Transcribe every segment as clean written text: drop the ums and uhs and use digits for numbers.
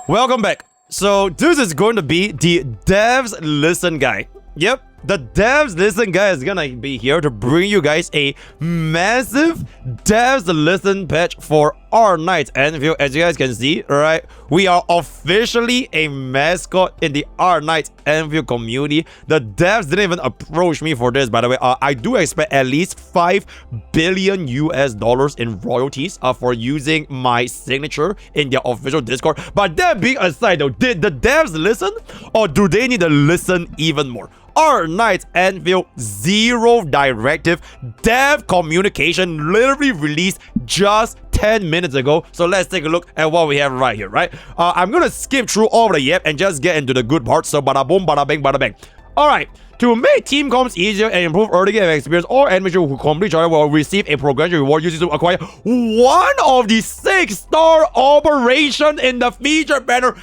Welcome back. So this is going to be the devs listen guy. Yep, the devs listen guy is gonna be here to bring you guys a massive devs listen patch for Arknights Endfield. As you guys can see, right, we are officially a mascot in the Arknights Endfield community. The devs didn't even approach me for this, by the way. I do expect at least $5 billion in royalties for using my signature in their official Discord. But that being aside though, did the devs listen, or do they need to listen even more? Arknights Endfield Zero Directive dev communication literally released just 10 minutes ago. So let's take a look at what we have right here, right? I'm gonna skip through all of the yep and just get into the good parts. So bada boom, bada bang, bada bang. Alright, to make team comms easier and improve early game experience, all enemies who complete trial will receive a progression reward used to acquire one of the 6-star operation in the feature banner.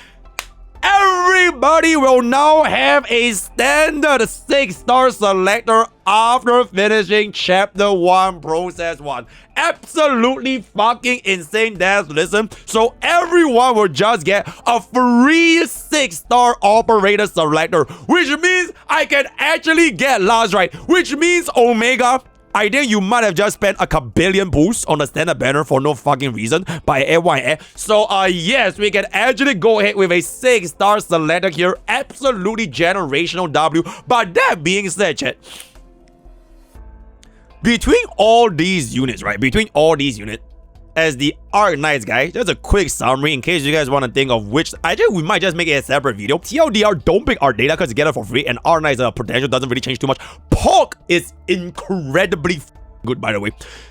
Everybody will now have a standard 6-star selector after finishing Chapter 1 Process 1. Absolutely fucking insane, devs listen. So everyone will just get a free 6-star operator selector, which means I can actually get last right, which means Omega, I think you might have just spent a kabillion boosts on the standard banner for no fucking reason by FYI. So yes, we can actually go ahead with a 6-star selector here. Absolutely generational W. But that being said, chat, between all these units, right? Between all these units, as the Arknights guy, just a quick summary in case you guys want to think of which. I think we might just make it a separate video. TLDR, don't pick our data because you get it for free, and Arknights potential doesn't really change too much. Pokke is incredibly good, by the way.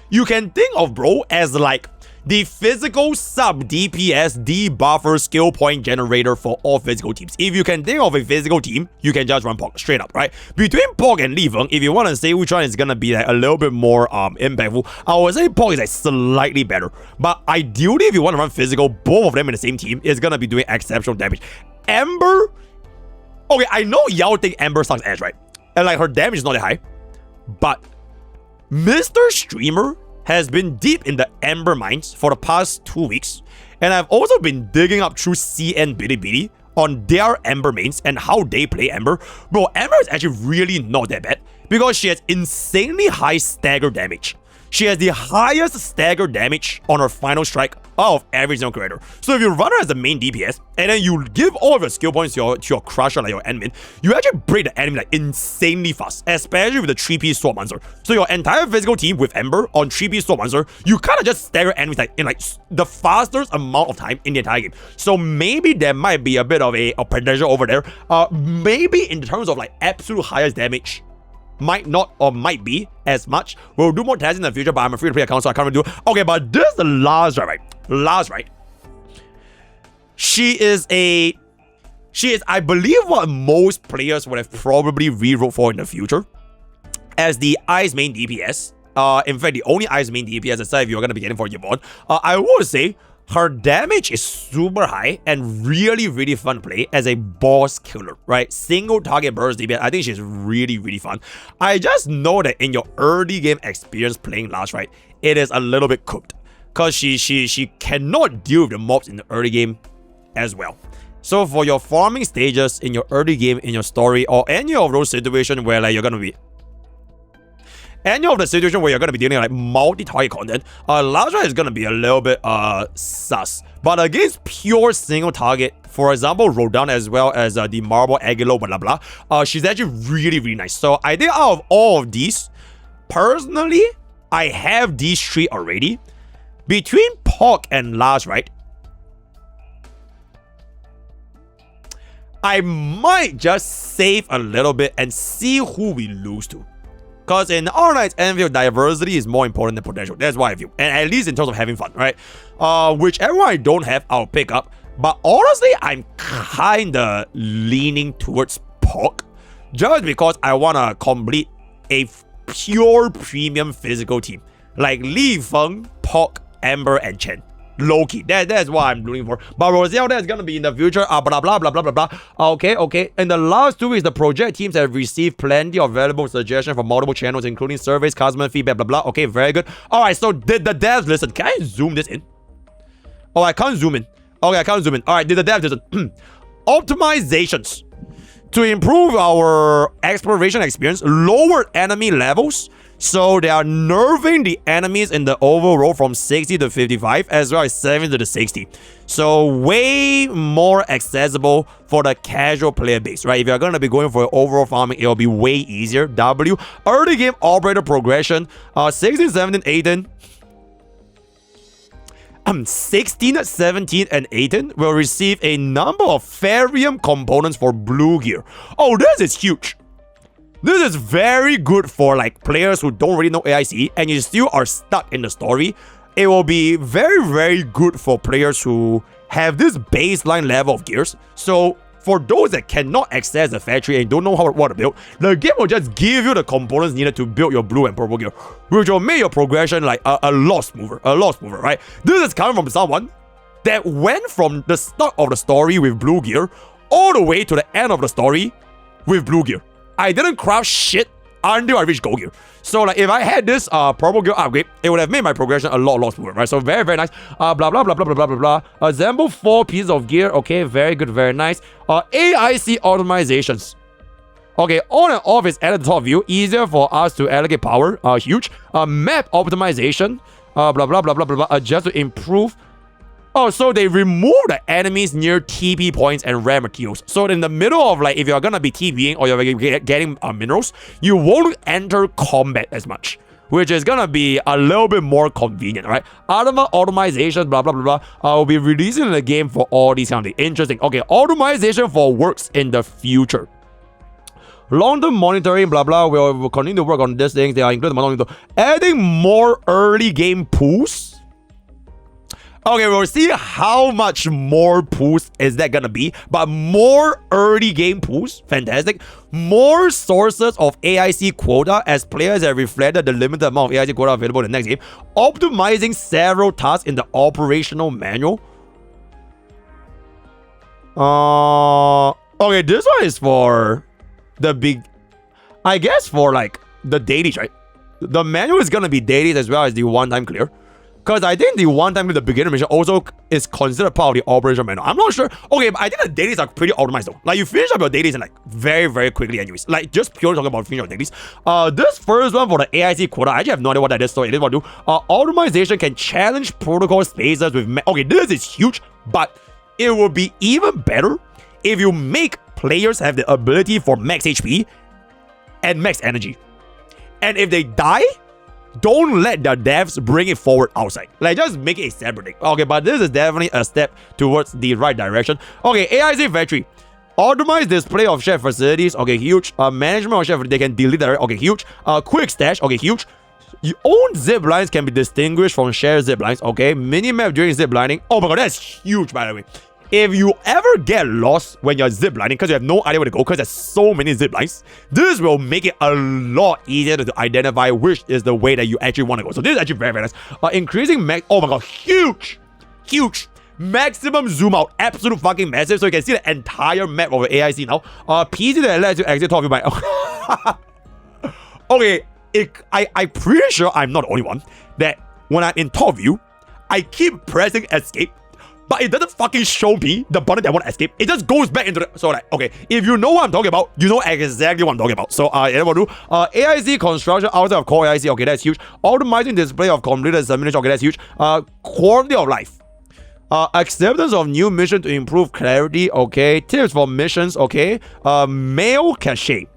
You can think of bro as like the physical sub DPS debuffer skill point generator for all physical teams. If you can think of a physical team, you can just run Pokke straight up, right? Between Pokke and Li Feng, if you want to say which one is gonna be like a little bit more impactful, I would say Pokke is like slightly better. But ideally, if you want to run physical, both of them in the same team is gonna be doing exceptional damage. Ember, okay, I know y'all think Ember sucks ass, right? And like her damage is not that high, but Mr. Streamer has been deep in the Ember mines for the past 2 weeks, and I've also been digging up through CN Bilibili on their Ember mains and how they play Ember. Bro, Ember is actually really not that bad because she has insanely high stagger damage. She has the highest stagger damage on her final strike out of every single creator. So if you run her as the main DPS, and then you give all of your skill points to your crusher, like your admin, you actually break the enemy like insanely fast, especially with the 3-piece sword monster. So your entire physical team with Ember on 3-piece sword monster, you kind of just stagger enemies like in like the fastest amount of time in the entire game. So maybe there might be a bit of a potential over there. Maybe in terms of like absolute highest damage, might not or might be as much. We'll do more tests in the future, but I'm a free-to-play account, so I can't really do it. Okay, but this is the last right? Last right. She is, I believe, what most players would have probably rewrote for in the future as the Ice main DPS. In fact, the only Ice main DPS aside if you're going to be getting for Yvonne. I would say her damage is super high and really, really fun to play as a boss killer, right? Single target burst DPS. I think she's really, really fun. I just know that in your early game experience playing last right, it is a little bit cooked because she cannot deal with the mobs in the early game as well. So for your farming stages in your early game, in your story, or any of those situations where like you're gonna be dealing like multi-target content, last right is gonna be a little bit sus. But against pure single target, for example, Rodan as well as the Marble Aguilo, blah blah, she's actually really, really nice. So I think out of all of these, personally, I have these 3 already. Between Pokke and last right, I might just save a little bit and see who we lose to. Because in Arknights Endfield, diversity is more important than potential. That's why I feel. And at least in terms of having fun, right? Whichever I don't have, I'll pick up. But honestly, I'm kinda leaning towards Pokke. Just because I wanna complete a pure premium physical team. Like Li Feng, Pokke, Ember, and Chen. Low-key. That's what I'm looking for. But Roselle, that's gonna be in the future. Blah blah blah blah blah blah. Okay. In the last 2 weeks, the project teams have received plenty of valuable suggestions from multiple channels, including surveys, customer feedback, blah blah. Okay, very good. Alright, so did the devs listen? Can I zoom this in? Oh, I can't zoom in. Okay, I can't zoom in. All right, did the dev just optimizations to improve our exploration experience, lower enemy levels. So they are nerfing the enemies in the overworld from 60 to 55 as well as 70 to 60. So way more accessible for the casual player base, right? If you're going to be going for overall farming, it'll be way easier. W, early game operator progression, 16, 17, 18. 16, 17, and 18 will receive a number of Farium components for blue gear. Oh, this is huge. This is very good for like players who don't really know AIC and you still are stuck in the story. It will be very, very good for players who have this baseline level of gears. So for those that cannot access the factory and don't know what to build, the game will just give you the components needed to build your blue and purple gear, which will make your progression like a lot smoother, right? This is coming from someone that went from the start of the story with blue gear all the way to the end of the story with blue gear. I didn't craft shit until I reached gold gear. So like if I had this purple gear upgrade, it would have made my progression a lot smoother, right? So very, very nice. Blah blah blah blah blah blah blah blah. Assemble 4 pieces of gear. Okay, very good, very nice. AIC optimizations. Okay, on and off is at the top view, easier for us to allocate power. Huge. Map optimization. Blah blah blah blah blah blah. Just to improve. Oh, so they remove the enemies near TP points and rare materials. So in the middle of like, if you're gonna be TPing or you're getting minerals, you won't enter combat as much, which is gonna be a little bit more convenient, right? Automation, blah blah blah blah, will be releasing the game for all these kind of things. Interesting. Okay, automation for works in the future. Long-term monitoring, blah blah. We'll continue to work on these things. They are included monitoring, adding more early game pools. Okay, we'll see how much more pools is that gonna be, but more early game pools, fantastic. More sources of AIC quota as players have reflected the limited amount of AIC quota available in the next game. Optimizing several tasks in the operational manual. Okay, this one is for the big, I guess for like the dailies, right? The manual is gonna be dailies as well as the one-time clear. Because I think the one-time with the beginner mission also is considered part of the operation manual. I'm not sure. Okay, but I think the dailies are pretty optimized though. Like you finish up your dailies in like very, very quickly anyways. Like just purely talking about finishing your dailies. This first one for the AIC quota, I actually have no idea what that is, so it is what to do. Optimization can challenge protocol spaces with... Okay, this is huge, but it will be even better if you make players have the ability for max HP and max energy. And if they die, don't let the devs bring it forward outside. Like, just make it a separate thing. Okay, but this is definitely a step towards the right direction. Okay, AIC factory. Optimize display of shared facilities. Okay, huge. Management of shared facilities. They can delete that. Okay, huge. Quick stash. Okay, huge. Your own zip lines can be distinguished from shared zip lines. Okay, minimap during zip lining. Oh my god, that's huge, by the way. If you ever get lost when you're zip lining because you have no idea where to go because there's so many zip lines, this will make it a lot easier to identify which is the way that you actually want to go. So this is actually very, very nice. Increasing max. Oh my god, huge, huge. Maximum zoom out, absolute fucking massive. So you can see the entire map of the AIC now. PC that lets you exit top view by. Okay, I'm pretty sure I'm not the only one that when I'm in top view, I keep pressing escape. But it doesn't fucking show me the button that I want to escape. It just goes back into the... So like, okay, if you know what I'm talking about, you know exactly what I'm talking about. So, what to do? AIC construction outside of core AIC. Okay, that's huge. Optimizing display of completed submission. Okay, that's huge. Quality of life. Acceptance of new mission to improve clarity. Okay. Tips for missions. Okay. Mail cache.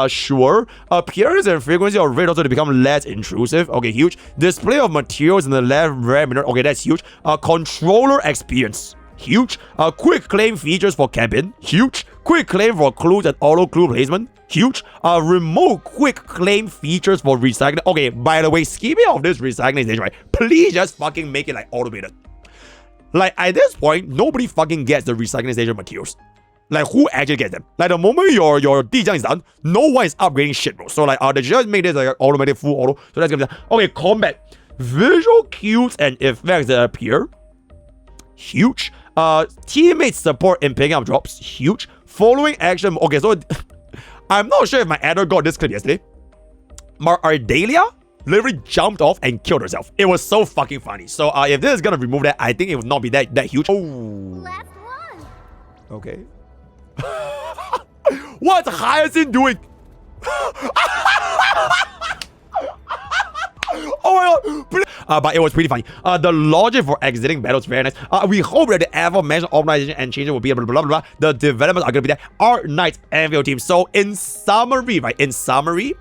Sure. Appearance and frequency of raid also to become less intrusive. Okay, huge. Display of materials in the left rare minute. Okay, that's huge. Controller experience. Huge. Quick claim features for cabin. Huge. Quick claim for clues and auto clue placement. Huge. Remote quick claim features for recycling. Okay, by the way, skipping off this recycling stage, right? Please just fucking make it like automated. Like at this point, nobody fucking gets the recycling station materials. Like, who actually gets them? Like, the moment your Dijang is done, no one is upgrading shit, bro. So, like, they just made this like automated full auto. So, that's gonna be done. Okay, combat. Visual cues and effects that appear. Huge. Teammate support in picking up drops. Huge. Following action. Okay, so I'm not sure if my editor got this clip yesterday. Ardelia literally jumped off and killed herself. It was so fucking funny. So if this is gonna remove that, I think it would not be that huge. Oh. Last one. Okay. What's Hyacinth doing? Oh my god! But it was pretty funny. The logic for exiting battle is very nice. We hope that the aforementioned organization and changes will be blah blah blah. The developers are gonna be there. Arknights Endfield team. So in summary, right? In summary,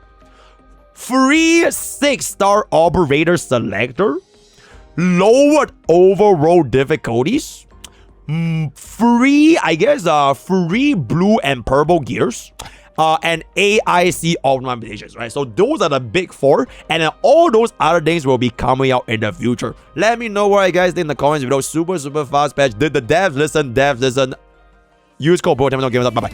free 6-star operator selector, lowered overall difficulties, free, I guess, free blue and purple gears, and AIC optimizations, right? So those are the big 4, and then all those other things will be coming out in the future. Let me know what you guys think in the comments below. Super fast patch. Did the devs listen? Use code BRO. Don't give it up. Bye bye.